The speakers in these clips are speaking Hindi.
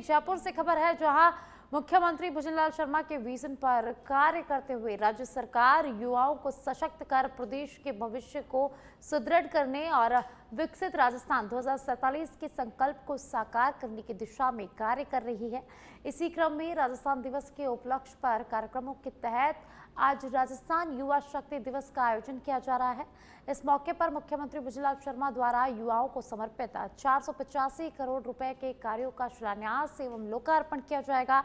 जयपुर से खबर है, जहां मुख्यमंत्री भुजनलाल शर्मा के विजन पर कार्य करते हुए राज्य सरकार युवाओं को सशक्त कर प्रदेश के भविष्य को सुदृढ़ करने और विकसित राजस्थान 2047 के संकल्प को साकार करने की दिशा में कार्य कर रही है। इसी क्रम में राजस्थान दिवस के उपलक्ष्य पर कार्यक्रमों के तहत आज राजस्थान युवा शक्ति दिवस का आयोजन किया जा रहा है। इस मौके पर मुख्यमंत्री भुजनलाल शर्मा द्वारा युवाओं को समर्पित 485 करोड़ रुपए के कार्यों का शिलान्यास एवं लोकार्पण किया जाएगा।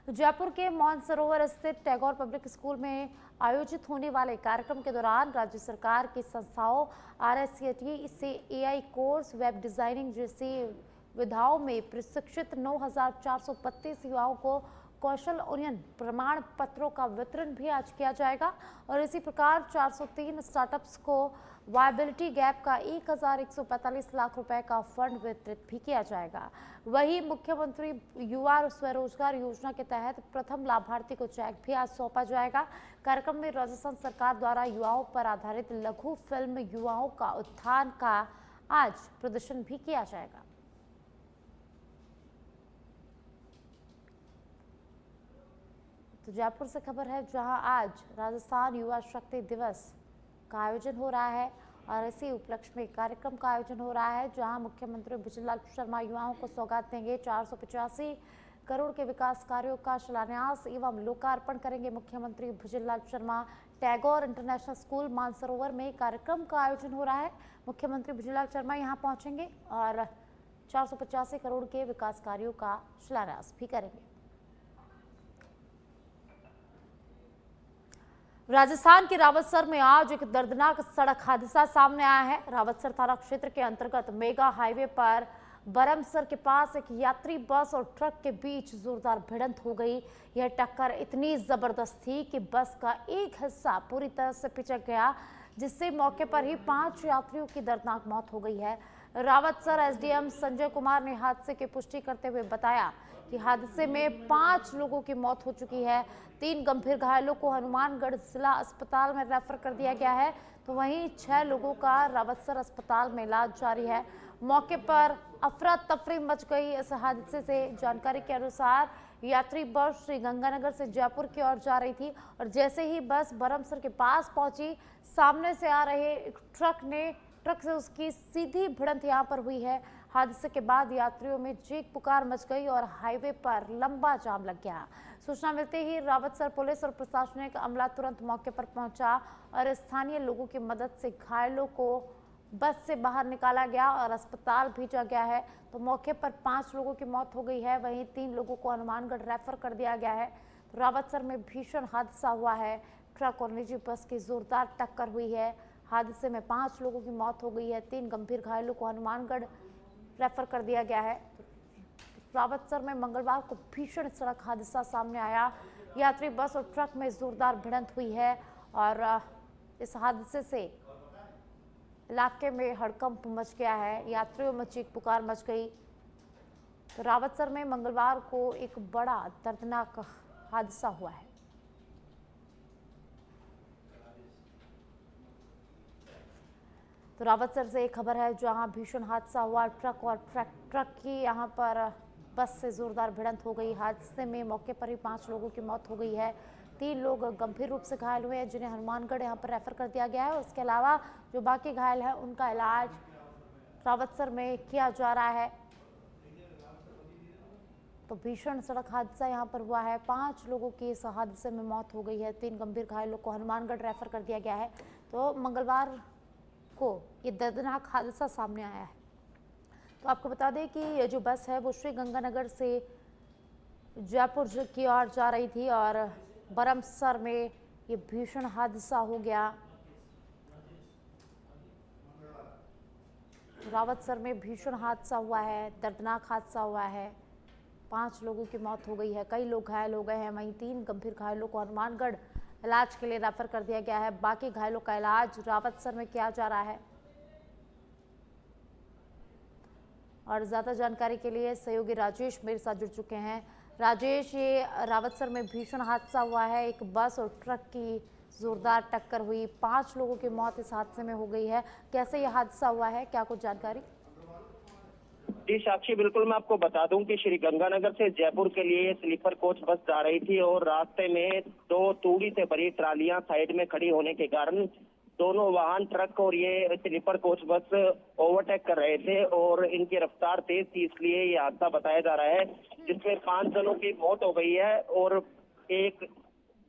जयपुर के मानसरोवर स्थित टैगोर पब्लिक स्कूल में आयोजित होने वाले कार्यक्रम के दौरान राज्य सरकार की संस्थाओं RSCT से AI कोर्स, वेब डिजाइनिंग जैसी विधाओं में प्रशिक्षित 9,432 युवाओं को कौशल उन्नयन प्रमाण पत्रों का वितरण भी आज किया जाएगा और इसी प्रकार 403 स्टार्टअप्स को वायबिलिटी गैप का 1,145 लाख रुपए का फंड वितरित भी किया जाएगा। वहीं मुख्यमंत्री युवा स्वरोजगार योजना के तहत प्रथम लाभार्थी को चेक भी आज सौंपा जाएगा। कार्यक्रम में राजस्थान सरकार द्वारा युवाओं पर आधारित लघु फिल्म युवाओं का उत्थान का आज प्रदर्शन भी किया जाएगा। तो जयपुर से खबर है, जहां आज राजस्थान युवा शक्ति दिवस का आयोजन हो रहा है और इसी उपलक्ष्य में कार्यक्रम का आयोजन हो रहा है, जहां मुख्यमंत्री भुजनलाल शर्मा युवाओं को सौगात देंगे। 485 करोड़ के विकास कार्यों का शिलान्यास एवं लोकार्पण करेंगे मुख्यमंत्री भुजनलाल शर्मा। टैगोर इंटरनेशनल स्कूल मानसरोवर में कार्यक्रम का आयोजन हो रहा है। मुख्यमंत्री भुजनलाल शर्मा यहां पहुंचेंगे और 485 करोड़ के विकास कार्यों का शिलान्यास भी करेंगे। राजस्थान के रावतसर में आज एक दर्दनाक सड़क हादसा सामने आया है। रावतसर थाना क्षेत्र के अंतर्गत मेगा हाईवे पर बरमसर के पास एक यात्री बस और ट्रक के बीच जोरदार भिड़ंत हो गई। यह टक्कर इतनी जबरदस्त थी कि बस का एक हिस्सा पूरी तरह से पिचक गया, जिससे मौके पर ही 5 यात्रियों की दर्दनाक मौत हो गई है। रावतसर SDM संजय कुमार ने हादसे की पुष्टि करते हुए बताया कि हादसे में 5 लोगों की मौत हो चुकी है। 3 गंभीर घायलों को हनुमानगढ़ जिला अस्पताल में रेफर कर दिया गया है, तो वहीं 6 लोगों का रावतसर अस्पताल में इलाज जारी है। मौके पर अफरा तफरी मच गई। इस हादसे से जानकारी के अनुसार यात्री बस श्री गंगानगर से जयपुर की ओर जा रही थी और जैसे ही बस बरमसर के पास पहुंची, सामने से आ रहे एक ट्रक से उसकी सीधी भिड़ंत यहां पर हुई है। हादसे के बाद यात्रियों में चीख पुकार मच गई और हाईवे पर लंबा जाम लग गया। सूचना मिलते ही रावतसर पुलिस और प्रशासनिक अमला तुरंत मौके पर पहुंचा और स्थानीय लोगों की मदद से घायलों को बस से बाहर निकाला गया और अस्पताल भेजा गया है। तो मौके पर 5 लोगों की मौत हो गई है, वहीं 3 लोगों को हनुमानगढ़ रेफर कर दिया गया है। तो रावतसर में भीषण हादसा हुआ है। ट्रक और निजी बस की जोरदार टक्कर हुई है। हादसे में 5 लोगों की मौत हो गई है। 3 गंभीर घायलों को हनुमानगढ़ रेफर कर दिया गया है। रावतसर में मंगलवार को भीषण सड़क हादसा सामने आया। यात्री बस और ट्रक में जोरदार भिड़ंत हुई है और इस हादसे से इलाके में हड़कंप मच गया है। यात्रियों में चीख पुकार मच गई। तो रावतसर में मंगलवार को एक बड़ा दर्दनाक हादसा हुआ है। तो रावतसर से एक खबर है, जहां भीषण हादसा हुआ। ट्रक की यहां पर बस से जोरदार भिड़ंत हो गई। हादसे में मौके पर ही 5 लोगों की मौत हो गई है। 3 लोग गंभीर रूप से घायल हुए हैं, जिन्हें हनुमानगढ़ यहां पर रेफर कर दिया गया है। उसके अलावा जो बाकी घायल है, उनका इलाज रावतसर में किया जा रहा है। तो भीषण सड़क हादसा यहां पर हुआ है। 5 लोगों की इस हादसे में मौत हो गई है। 3 गंभीर घायलों को हनुमानगढ़ रेफर कर दिया गया है। तो मंगलवार को ये दर्दनाक हादसा सामने आया है। तो आपको बता दें कि ये जो बस है वो श्री गंगानगर से जयपुर की ओर जा रही थी और बरमसर में ये भीषण हादसा हो गया। रावतसर में भीषण हादसा हुआ है, दर्दनाक हादसा हुआ है। 5 लोगों की मौत हो गई है, कई लोग घायल हो गए हैं। वहीं 3 गंभीर घायलों को हनुमानगढ़ इलाज के लिए रेफर कर दिया गया है। बाकी घायलों का इलाज रावतसर में किया जा रहा है। और ज्यादा जानकारी के लिए सहयोगी राजेश मेरे साथ जुड़ चुके हैं। राजेश, ये रावतसर में भीषण हादसा हुआ है। एक बस और ट्रक की जोरदार टक्कर हुई, 5 लोगों की मौत इस हादसे में हो गई है। कैसे यह हादसा हुआ है, क्या कुछ जानकारी? जी साक्षी, बिल्कुल मैं आपको बता दूं कि श्री गंगानगर से जयपुर के लिए ये स्लीपर कोच बस जा रही थी और रास्ते में दो तूड़ी से भरी ट्रालियां साइड में खड़ी होने के कारण दोनों वाहन, ट्रक और ये स्लीपर कोच बस ओवरटेक कर रहे थे और इनकी रफ्तार तेज थी, इसलिए ये हादसा बताया जा रहा है, जिसमें 5 जनों की मौत हो गई है और 1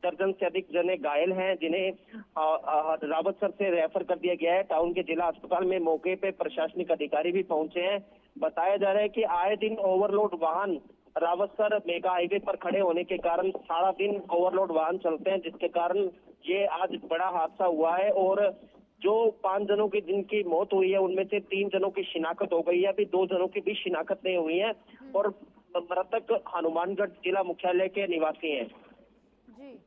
दर्जन से अधिक जने घायल हैं, जिन्हें रावतसर से रेफर कर दिया गया है टाउन के जिला अस्पताल में। मौके पे प्रशासनिक अधिकारी भी पहुंचे हैं। बताया जा रहा है कि आए दिन ओवरलोड वाहन रावतसर मेगा हाईवे पर खड़े होने के कारण सारा दिन ओवरलोड वाहन चलते हैं, जिसके कारण ये आज बड़ा हादसा हुआ है। और जो 5 जनों की जिनकी मौत हुई है उनमें से 3 जनों की शिनाख्त हो गई है, अभी 2 जनों की भी शिनाख्त नहीं हुई है और मृतक हनुमानगढ़ जिला मुख्यालय के निवासी हैं। जी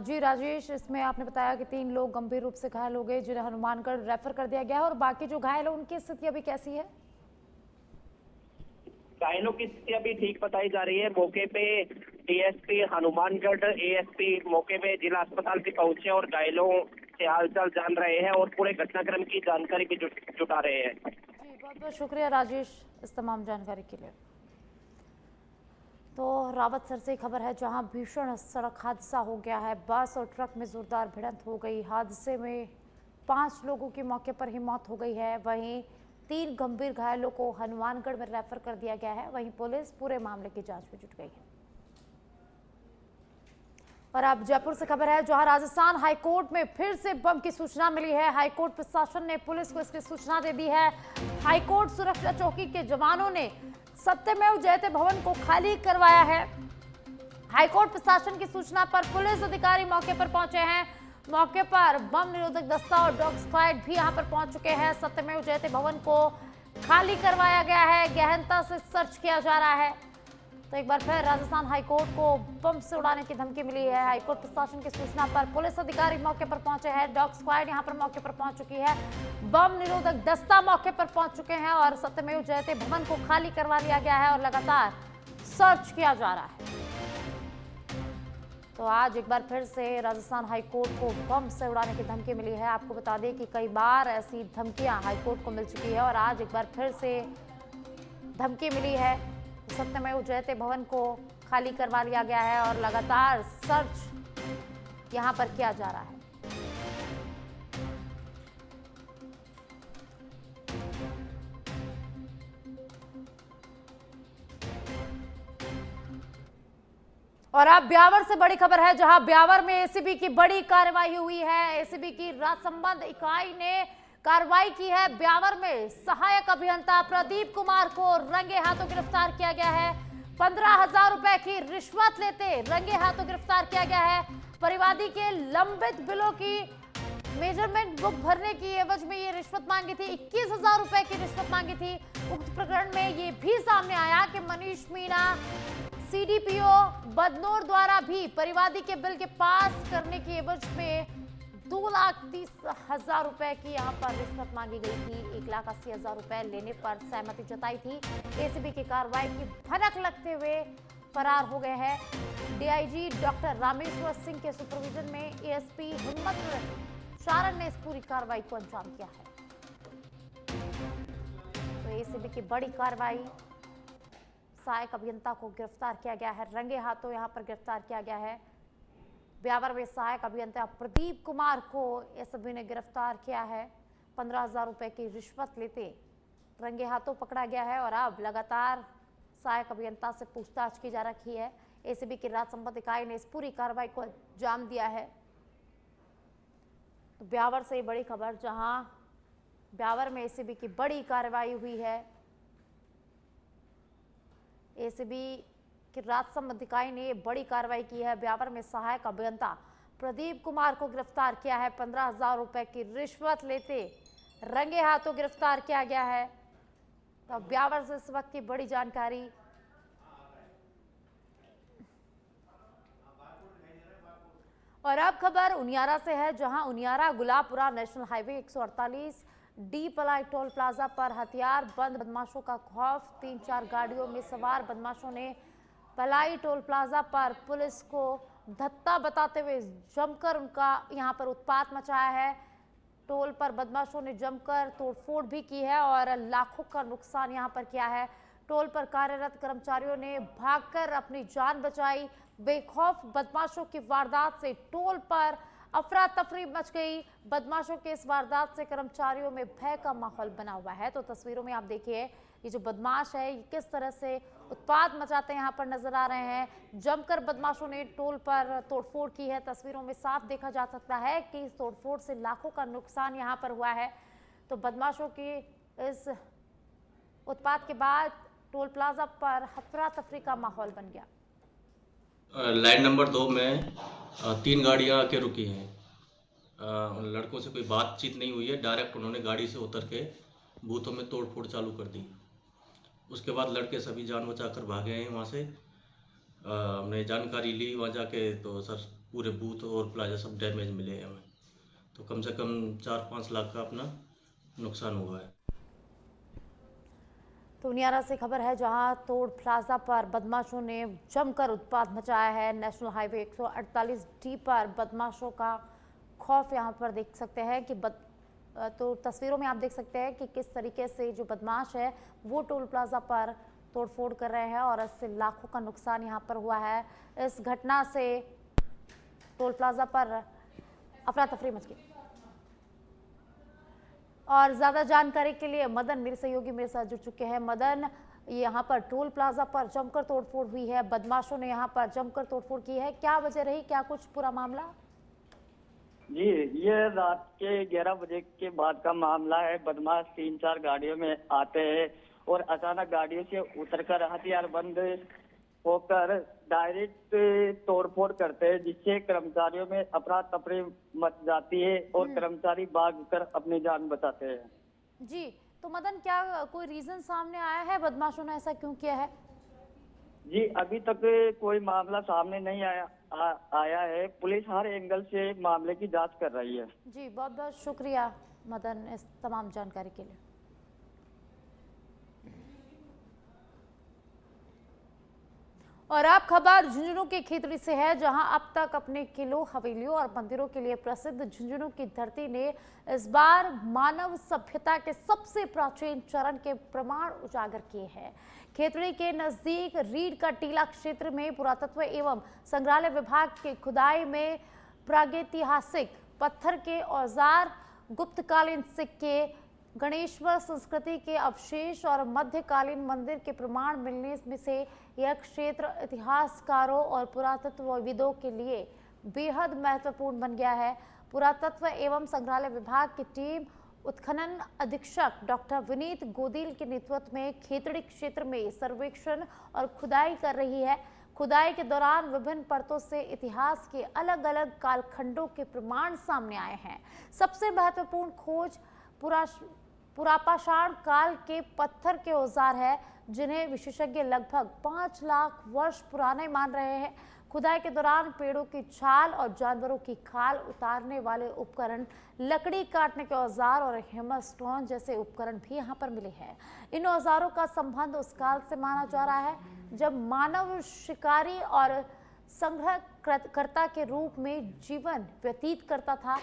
जी राजेश, इसमें आपने बताया कि 3 लोग गंभीर रूप से घायल हो गए, जिन्हें हनुमानगढ़ रेफर कर दिया गया है, और बाकी जो घायल है उनकी स्थिति अभी कैसी है? घायलों की स्थिति अभी ठीक बताई जा रही है। मौके पे डीएसपी हनुमानगढ़, एएसपी मौके पे जिला अस्पताल भी पहुंचे और घायलों से हालचाल जान रहे हैं और पूरे घटनाक्रम की जानकारी भी जुटा रहे हैं। जी बहुत बहुत शुक्रिया राजेश इस तमाम जानकारी के लिए। तो रावतसर से खबर है, जहां भीषण सड़क हादसा हो गया है। बस और ट्रक में जोरदार भिड़ंत हो गई। हादसे में 5 लोगों की मौके पर ही मौत हो गई है, वहीं 3 गंभीर घायलों को हनुमानगढ़ में रेफर कर दिया गया है। वहीं पुलिस पूरे मामले की जांच में जुट गई है। और अब जयपुर से खबर है, जहां राजस्थान हाईकोर्ट में फिर से बम की सूचना मिली है। हाईकोर्ट प्रशासन ने पुलिस को इसकी सूचना दे दी है। हाईकोर्ट सुरक्षा चौकी के जवानों ने सत्यमेव जयते भवन को खाली करवाया है। हाईकोर्ट प्रशासन की सूचना पर पुलिस अधिकारी मौके पर पहुंचे हैं। मौके पर बम निरोधक दस्ता और डॉग स्क्वाड भी यहां पर पहुंच चुके हैं। सत्यमेव जयते भवन को खाली करवाया गया है, गहनता से सर्च किया जा रहा है। तो एक बार फिर राजस्थान हाईकोर्ट को बम से उड़ाने की धमकी मिली है। हाईकोर्ट प्रशासन की सूचना पर पुलिस अधिकारी मौके पर पहुंचे हैं। डॉग स्क्वाड यहां पर मौके पर पहुंच चुकी है। बम निरोधक दस्ता मौके पर पहुंच चुके हैं और सत्यमेव जयते भवन को खाली करवा लिया गया है और लगातार सर्च किया जा रहा है। तो आज एक बार फिर से राजस्थान हाईकोर्ट को बम से उड़ाने की धमकी मिली है। आपको बता दें कि कई बार ऐसी धमकियां हाईकोर्ट को मिल चुकी है और आज एक बार फिर से धमकी मिली है। सत्यमेव जयते भवन को खाली करवा लिया गया है और लगातार सर्च यहां पर किया जा रहा है। और अब ब्यावर से बड़ी खबर है, जहां ब्यावर में एसीबी की बड़ी कार्रवाई हुई है। एसीबी की राजसंबंध इकाई ने कार्रवाई की है। ब्यावर में सहायक अभियंता प्रदीप कुमार को रंगे हाथों गिरफ्तार किया गया है। 15,000 रुपए की रिश्वत लेते रंगे हाथों गिरफ्तार किया गया है। परिवादी के लंबित बिलों की मेजरमेंट बुक भरने की एवज में ये रिश्वत मांगी थी। 21,000 रुपए की रिश्वत मांगी थी। उक्त प्रकरण में ये भी सामने आया कि मनीष मीणा सीडीपीओ बदनौर द्वारा भी परिवादी के बिल के पास करने की एवज में 2,30,000 रुपए की यहां पर रिश्वत मांगी गई थी। 1,80,000 रुपए लेने पर सहमति जताई थी। एसीबी की कार्रवाई की भनक लगते हुए फरार हो गए हैं। डीआईजी डॉक्टर रामेश्वर सिंह के सुपरविजन में एएसपी हिम्मत शारण ने इस पूरी कार्रवाई को अंजाम दिया है। तो एसीबी की बड़ी कार्रवाई, सहायक अभियंता को गिरफ्तार किया गया है, रंगे हाथों यहां पर गिरफ्तार किया गया है। ब्यावर में सहायक अभियंता प्रदीप कुमार को एसीबी ने गिरफ्तार किया है। 15,000 रुपए की रिश्वत लेते रंगे हाथों पकड़ा गया है और अब लगातार सहायक अभियंता से पूछताछ की जा रही है। एसीबी की राजसंबंध इकाई ने इस पूरी कार्रवाई को अंजाम दिया है। तो ब्यावर से बड़ी खबर, जहां ब्यावर में एसीबी की बड़ी कार्रवाई हुई है। एसीबी कि राजसंबंध इकाई ने बड़ी कार्रवाई की है। ब्यावर में सहायक अभियंता प्रदीप कुमार को गिरफ्तार किया है। 15,000 रुपए की रिश्वत लेते रंगे हाथों गिरफ्तार किया गया है। तो ब्यावर से इस वक्त की बड़ी जानकारी। और अब खबर उनियारा से है, जहां Uniyara Gulabpura national highway 148 D Palai toll plaza पर हथियार बंद बदमाशों का खौफ। 3-4 गाड़ियों में सवार बदमाशों ने पलाई टोल प्लाजा पर पुलिस को धत्ता बताते हुए जमकर उनका यहां पर उत्पात मचाया है। टोल पर बदमाशों ने जमकर तोड़फोड़ भी की है और लाखों का नुकसान यहां पर किया है। टोल पर कार्यरत कर्मचारियों ने भागकर अपनी जान बचाई। बेखौफ बदमाशों की वारदात से टोल पर अफरा तफरी मच गई। बदमाशों के इस वारदात से कर्मचारियों में भय का माहौल बना हुआ है। तो तस्वीरों में आप देखिए ये जो बदमाश है ये किस तरह से उत्पात मचाते यहाँ पर नजर आ रहे हैं। जमकर बदमाशों ने टोल पर तोड़फोड़ की है। तस्वीरों में साफ देखा जा सकता है कि इस तोड़फोड़ से लाखों का नुकसान यहाँ पर हुआ है। तो बदमाशों की इस उत्पात के बाद टोल प्लाजा पर अफरा तफरी का माहौल बन गया। लाइन नंबर 2 में 3 गाड़ियाँ आके रुकी हैं। उन लड़कों से कोई बातचीत नहीं हुई है, डायरेक्ट उन्होंने गाड़ी से उतर के बूथों में तोड़-फोड़ चालू कर दी। उसके बाद लड़के सभी जान बचाकर भागे हैं वहाँ से। हमने जानकारी ली वहाँ जाके तो सर पूरे बूथ और प्लाजा सब डैमेज मिले हैं हमें। तो कम से कम 4-5 लाख का अपना नुकसान हुआ है। तो नियारा से खबर है जहां टोल प्लाजा पर बदमाशों ने जमकर उत्पात मचाया है। नेशनल हाईवे 148 डी पर बदमाशों का खौफ यहां पर देख सकते हैं कि तो तस्वीरों में आप देख सकते हैं कि किस तरीके से जो बदमाश है वो टोल प्लाजा पर तोड़फोड़ कर रहे हैं और इससे लाखों का नुकसान यहां पर हुआ है। इस घटना से टोल प्लाजा पर अफरा तफरी मच गई। और ज्यादा जानकारी के लिए मदन मेरे सहयोगी मेरे साथ जुड़ चुके हैं। मदन, यहाँ पर टोल प्लाजा पर जमकर तोड़फोड़ हुई है, बदमाशों ने यहाँ पर जमकर तोड़फोड़ की है, क्या वजह रही, क्या कुछ पूरा मामला? जी, ये रात के 11 बजे के बाद का मामला है। बदमाश 3-4 गाड़ियों में आते हैं और अचानक गाड़ियों से उतरकर हथियारबंद होकर डायरेक्ट तोड़फोड़ करते हैं, जिससे कर्मचारियों में अफरा तफरी मच जाती है और कर्मचारी भागकर अपनी जान बचाते हैं। जी, तो मदन क्या कोई रीजन सामने आया है, बदमाशों ने ऐसा क्यों किया है? जी, अभी तक कोई मामला सामने नहीं आया है। पुलिस हर एंगल से मामले की जांच कर रही है। जी, बहुत बहुत शुक्रिया मदन इस तमाम जानकारी के लिए। और अब खबर झुंझुनू के खेतड़ी से है, जहां अब तक अपने किलों, हवेलियों और मंदिरों के लिए प्रसिद्ध झुंझुनू की धरती ने इस बार मानव सभ्यता के सबसे प्राचीन चरण के प्रमाण उजागर किए हैं। खेतड़ी के नजदीक रीढ़ का टीला क्षेत्र में पुरातत्व एवं संग्रहालय विभाग के खुदाई में प्रागैतिहासिक पत्थर के औजार, गुप्तकालीन सिक्के, गणेश्वर संस्कृति के अवशेष और मध्यकालीन मंदिर के प्रमाण मिलने में से यह क्षेत्र इतिहासकारों और पुरातत्वविदों के लिए बेहद महत्वपूर्ण बन गया है। पुरातत्व एवं संग्रहालय विभाग की टीम उत्खनन अधीक्षक डॉक्टर विनीत गोदिल के नेतृत्व में खेतड़ी क्षेत्र में सर्वेक्षण और खुदाई कर रही है। खुदाई के दौरान विभिन्न परतों से इतिहास के अलग अलग कालखंडों के प्रमाण सामने आए हैं। सबसे महत्वपूर्ण खोज पुरापाषाण काल के पत्थर के औजार है, जिन्हें विशेषज्ञ लगभग 5 लाख वर्ष पुराने मान रहे हैं। खुदाई के दौरान पेड़ों की छाल और जानवरों की खाल उतारने वाले उपकरण, लकड़ी काटने के औजार और हेमरस्टोन जैसे उपकरण भी यहाँ पर मिले हैं। इन औजारों का संबंध उस काल से माना जा रहा है जब मानव शिकारी और संग्रहकर्ता के रूप में जीवन व्यतीत करता था।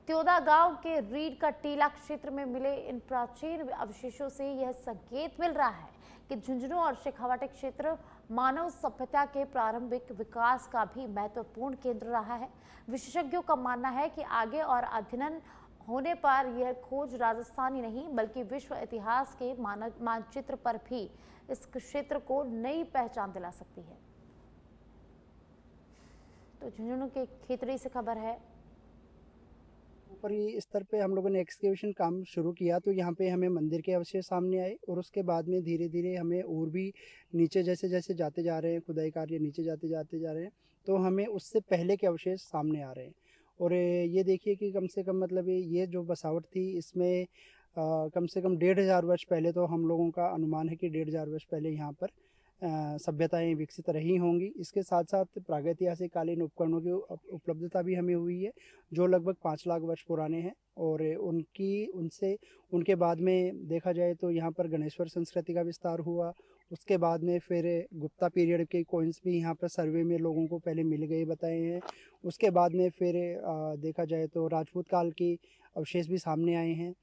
त्योदा गांव के रीढ़ का टीला क्षेत्र में मिले इन प्राचीन अवशेषों से यह संकेत मिल रहा है कि झुंझुनू और शेखावाटी क्षेत्र मानव सभ्यता के प्रारंभिक विकास का भी महत्वपूर्ण केंद्र रहा है। विशेषज्ञों का मानना है कि आगे और अध्ययन होने पर यह खोज राजस्थानी नहीं बल्कि विश्व इतिहास के मानचित्र पर भी इस क्षेत्र को नई पहचान दिला सकती है। तो झुंझुनू के खेतड़ी से खबर है। ऊपरी स्तर पे हम लोगों ने एक्सकेवेशन काम शुरू किया तो यहाँ पे हमें मंदिर के अवशेष सामने आए और उसके बाद में धीरे धीरे हमें और भी नीचे जैसे जैसे जाते जा रहे हैं, खुदाई कार्य नीचे जाते जा रहे हैं तो हमें उससे पहले के अवशेष सामने आ रहे हैं। और ये देखिए कि कम से कम मतलब ये जो बसावट थी इसमें कम से कम 1500 वर्ष पहले, तो हम लोगों का अनुमान है कि 1500 वर्ष पहले यहाँ पर सभ्यताएं विकसित रही होंगी। इसके साथ साथ प्रागैतिहासिककालीन उपकरणों की उपलब्धता भी हमें हुई है, जो लगभग 5 लाख वर्ष पुराने हैं। और उनके बाद में देखा जाए तो यहाँ पर गणेश्वर संस्कृति का विस्तार हुआ। उसके बाद में फिर गुप्ता पीरियड के कॉइन्स भी यहाँ पर सर्वे में लोगों को पहले मिल गए बताए हैं। उसके बाद में फिर देखा जाए तो राजपूत काल की अवशेष भी सामने आए हैं।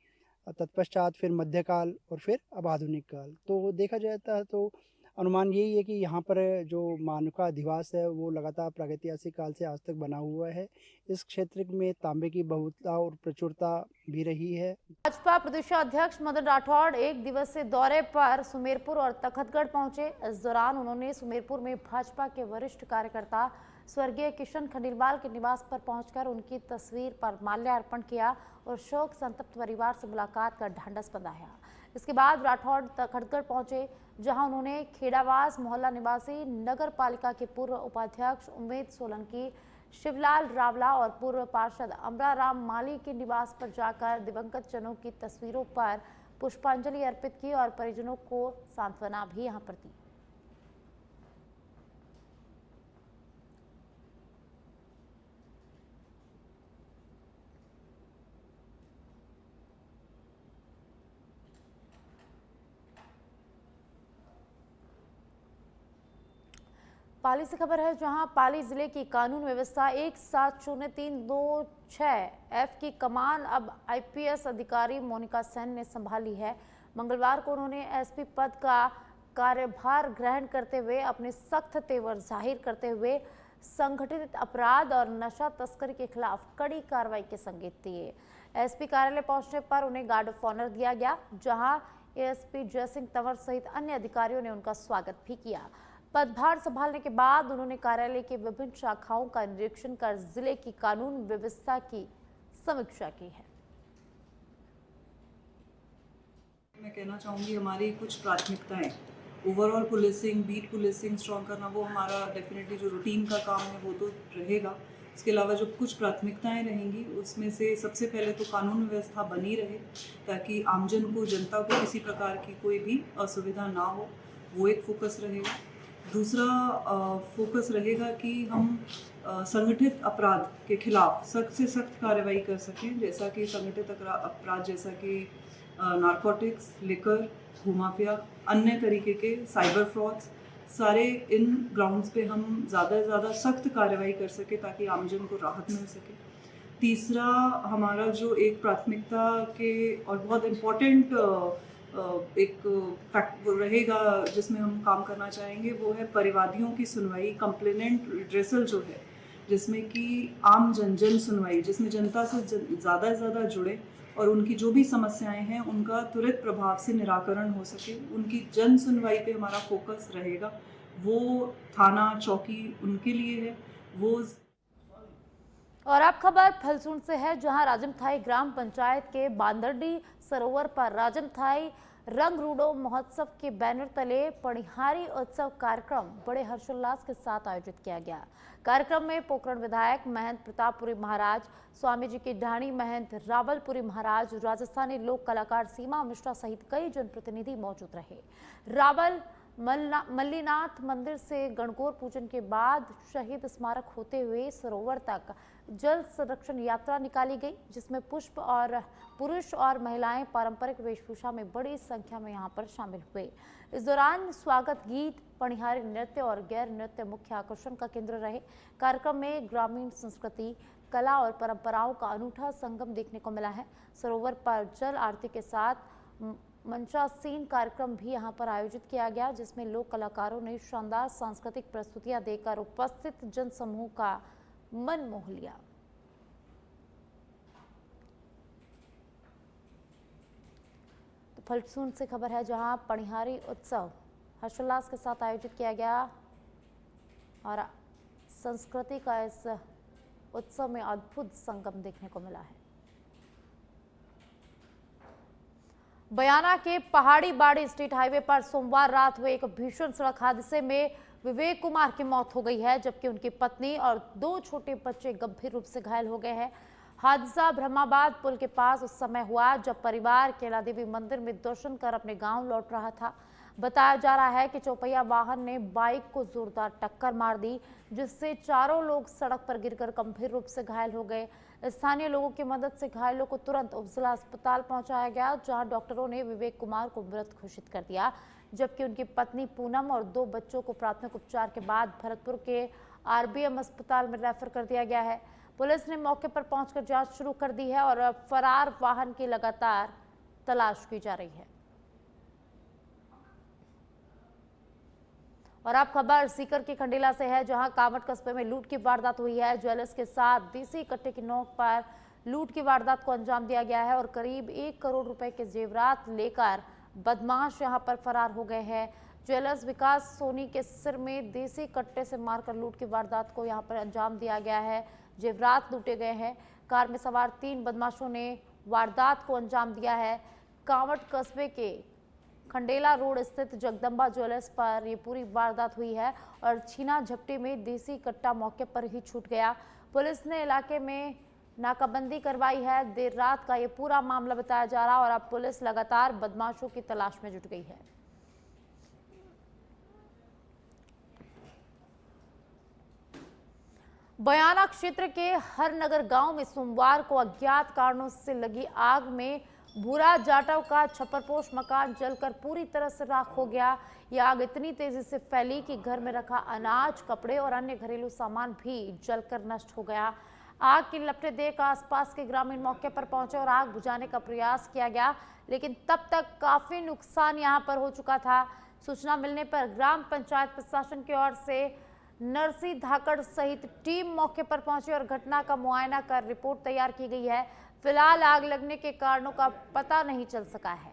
तत्पश्चात फिर मध्यकाल और फिर अब आधुनिक काल। तो देखा जाता है तो अनुमान यही है कि यहाँ पर जो मानव का अधिवास है वो लगातार प्रागैतिहासिक काल से आज तक बना हुआ है। इस क्षेत्र में तांबे की बहुलता और प्रचुरता भी रही है। भाजपा प्रदेशाध्यक्ष मदन राठौड़ एक दिवसीय दौरे पर सुमेरपुर और तखतगढ़ पहुंचे। इस दौरान उन्होंने सुमेरपुर में भाजपा के वरिष्ठ कार्यकर्ता स्वर्गीय किशन खंडेलवाल के निवास पर पहुंचकर उनकी तस्वीर पर माल्यार्पण किया और शोक संतप्त परिवार से मुलाकात कर ढांढस बंधाया। इसके बाद राठौड़ तखतगढ़ पहुंचे, जहां उन्होंने खेड़ावास मोहल्ला निवासी नगर पालिका के पूर्व उपाध्यक्ष उम्मेद सोलंकी, शिवलाल रावला और पूर्व पार्षद अमराराम माली के निवास पर जाकर दिवंगत जनों की तस्वीरों पर पुष्पांजलि अर्पित की और परिजनों को सांत्वना भी यहां पर दी। पाली से खबर है, जहां पाली जिले की कानून व्यवस्था 170326F की कमान अब IPS अधिकारी मोनिका सेन ने संभाली है। मंगलवार को उन्होंने SP पद का कार्यभार ग्रहण करते हुए अपने सख्त तेवर जाहिर करते हुए संगठित अपराध और नशा तस्करी के खिलाफ कड़ी कार्रवाई के संकेत दिए। SP कार्यालय पहुंचने पर उन्हें गार्ड ऑफ ऑनर दिया गया, जहां ASP जयसिंह तंवर सहित अन्य अधिकारियों ने उनका स्वागत भी किया। पदभार संभालने के बाद उन्होंने कार्यालय की विभिन्न शाखाओं का निरीक्षण कर जिले की कानून व्यवस्था की समीक्षा की है। मैं कहना चाहूँगी हमारी कुछ प्राथमिकताएं, overall policing, beat policing strong करना, वो हमारा डेफिनेटली जो रूटीन का काम है वो तो रहेगा। इसके अलावा जो कुछ प्राथमिकताएं रहेंगी उसमें से सबसे पहले तो कानून व्यवस्था बनी रहे, ताकि आमजन को, जनता को किसी प्रकार की कोई भी असुविधा ना हो, वो एक फोकस रहेगा। दूसरा फोकस रहेगा कि हम संगठित अपराध के खिलाफ सख्त से सख्त कार्रवाई कर सकें, जैसा कि संगठित अपराध जैसा कि नारकोटिक्स, लिकर, भूमाफिया, अन्य तरीके के साइबर फ्रॉड्स, सारे इन ग्राउंड्स पे हम ज़्यादा से ज़्यादा सख्त कार्रवाई कर सके ताकि आमजन को राहत मिल सके। तीसरा हमारा जो एक प्राथमिकता के और बहुत इम्पोर्टेंट एक फैक्ट रहेगा जिसमें हम काम करना चाहेंगे, वो है परिवादियों की सुनवाई, कंप्लेनेंट रिड्रेसल जो है, जिसमें कि आम जन सुनवाई, जिसमें जनता से ज़्यादा से ज़्यादा जुड़े और उनकी जो भी समस्याएं हैं उनका त्वरित प्रभाव से निराकरण हो सके। उनकी जन सुनवाई पे हमारा फोकस रहेगा। वो थाना चौकी उनके लिए है वो। और अब खबर फलसून से है, जहां राजमथाई ग्राम पंचायत के बांदरडी सरोवर पर राजमथाई रंग रूडो महोत्सव के बैनर तले पणिहारी उत्सव कार्यक्रम बड़े हर्षोल्लास के साथ आयोजित किया गया। कार्यक्रम में पोखरण विधायक महंत प्रतापपुरी महाराज, स्वामी जी की ढाणी महंत रावलपुरी महाराज, राजस्थानी लोक कलाकार सीमा मिश्रा सहित कई जनप्रतिनिधि मौजूद रहे। रावल मल्लीनाथ मंदिर से गणगौर पूजन के बाद शहीद स्मारक होते हुए सरोवर तक जल संरक्षण यात्रा निकाली गई, जिसमें पुरुष और महिलाएं पारंपरिक वेशभूषा में बड़ी संख्या में यहां पर शामिल हुए। इस दौरान स्वागत गीत, पणिहारी नृत्य और गैर नृत्य मुख्य आकर्षण का केंद्र रहे। कार्यक्रम में ग्रामीण संस्कृति, कला और परंपराओं का अनूठा संगम देखने को मिला है। सरोवर पर जल आरती के साथ मंचासीन कार्यक्रम भी यहां पर आयोजित किया गया, जिसमें लोक कलाकारों ने शानदार सांस्कृतिक प्रस्तुतियां देकर उपस्थित जन समूह का मन मोह लिया। तो फलसून से खबर है, जहां पणिहारी उत्सव हर्षोल्लास के साथ आयोजित किया गया और संस्कृति का इस उत्सव में अद्भुत संगम देखने को मिला है। बयाना के पहाड़ी बाड़ी स्टेट हाईवे पर सोमवार रात हुए एक भीषण सड़क हादसे में विवेक कुमार की मौत हो गई है, जबकि उनकी पत्नी और 2 छोटे बच्चे गंभीर रूप से घायल हो गए हैं। हादसा ब्रह्माबाद पुल के पास उस समय हुआ जब परिवार केला देवी मंदिर में दर्शन कर अपने गांव लौट रहा था। बताया जा रहा है कि चौपहिया वाहन ने बाइक को जोरदार टक्कर मार दी, जिससे चारों लोग सड़क पर गिरकर गंभीर रूप से घायल हो गए। स्थानीय लोगों की मदद से घायलों को तुरंत उपजिला अस्पताल पहुंचाया गया, जहां डॉक्टरों ने विवेक कुमार को मृत घोषित कर दिया, जबकि उनकी पत्नी पूनम और 2 बच्चों को प्राथमिक उपचार के बाद भरतपुर के RBM अस्पताल में रेफर कर दिया गया है। पुलिस ने मौके पर पहुंचकर जांच शुरू कर दी है और फरार वाहन की लगातार तलाश की जा रही है। और अब खबर सीकर के खंडेला से है, जहां कामट कस्बे में लूट की वारदात हुई है। ज्वेलर्स के साथ देसी कट्टे की नोक पर लूट की वारदात को अंजाम दिया गया है और करीब 1 करोड़ रुपए के जेवरात लेकर बदमाश यहां पर फरार हो गए हैं। ज्वेलर्स विकास सोनी के सिर में देसी कट्टे से मारकर लूट की वारदात को यहां पर अंजाम दिया गया है। जेवरात लूटे गए हैं। कार में सवार 3 बदमाशों ने वारदात को अंजाम दिया है। कामट कस्बे के खंडेला रोड स्थित जगदम्बा ज्वेलर्स पर ये पूरी वारदात हुई है और छीना झपटी में देसी कट्टा मौके पर ही छूट गया। पुलिस ने इलाके में नाकाबंदी करवाई है। देर रात का ये पूरा मामला बताया जा रहा है और अब पुलिस लगातार बदमाशों की तलाश में जुट गई है। बयाना क्षेत्र के हरनगर गांव में सोमवार को अज्ञात कारणों से लगी आग में भूरा जाटव का छप्परपोश मकान जलकर पूरी तरह से राख हो गया। यह आग इतनी तेजी से फैली कि घर में रखा अनाज, कपड़े और अन्य घरेलू सामान भी जलकर नष्ट हो गया। आग की लपटें देख आसपास के ग्रामीण मौके पर पहुंचे और आग बुझाने का प्रयास किया गया, लेकिन तब तक काफी नुकसान यहां पर हो चुका था। सूचना मिलने पर ग्राम पंचायत प्रशासन की ओर से नरसी धाकड़ सहित टीम मौके पर पहुंची और घटना का मुआयना कर रिपोर्ट तैयार की गई है। फिलहाल आग लगने के कारणों का पता नहीं चल सका है।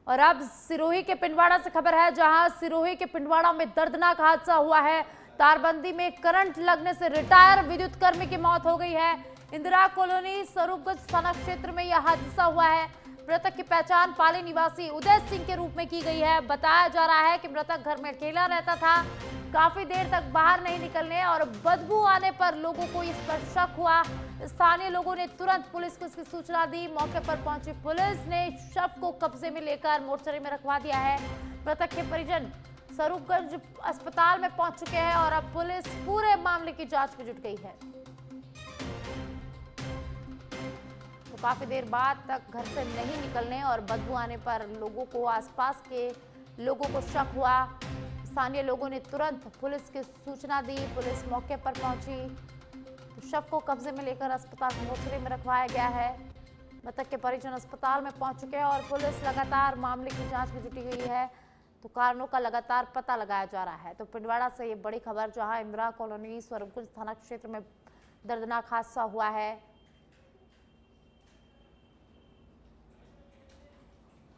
और अब सिरोही के पिंडवाड़ा से खबर है, जहां सिरोही के पिंडवाड़ा में दर्दनाक हादसा हुआ है। तारबंदी में करंट लगने से रिटायर विद्युत कर्मी की मौत हो गई है। इंदिरा कॉलोनी स्वरूपगंज थाना क्षेत्र में यह हादसा हुआ है। मृतक की पहचान पाली निवासी उदय सिंह के रूप में की गई है। बताया जा रहा है कि मृतक घर में अकेला रहता था। काफी देर तक बाहर नहीं निकलने और बदबू आने पर लोगों को इस पर शक हुआ। स्थानीय लोगों ने तुरंत पुलिस को इसकी सूचना दी। मौके पर पहुंची पुलिस ने शव को कब्जे में लेकर मोर्चरी में रखवा दिया है। मृतक के परिजन स्वरूपगंज अस्पताल में पहुंच चुके हैं और अब पुलिस पूरे मामले की जांच में जुट गई है। तो काफी देर बाद तक घर से नहीं निकलने और बदबू आने पर लोगों को, आसपास के लोगों को शक हुआ। स्थानीय लोगों ने तुरंत पुलिस की सूचना दी। पुलिस मौके पर पहुंची तो शव को कब्जे में लेकर अस्पताल मोर्चरी में रखवाया गया है। मृतक के परिजन अस्पताल में पहुंच चुके हैं और पुलिस लगातार मामले की जांच में जुटी हुई है। तो कारणों का लगातार पता लगाया जा रहा है। तो पिंडवाड़ा से ये बड़ी खबर, जहां इंदिरा कॉलोनी स्वरूपगंज थाना क्षेत्र में दर्दनाक हादसा हुआ है।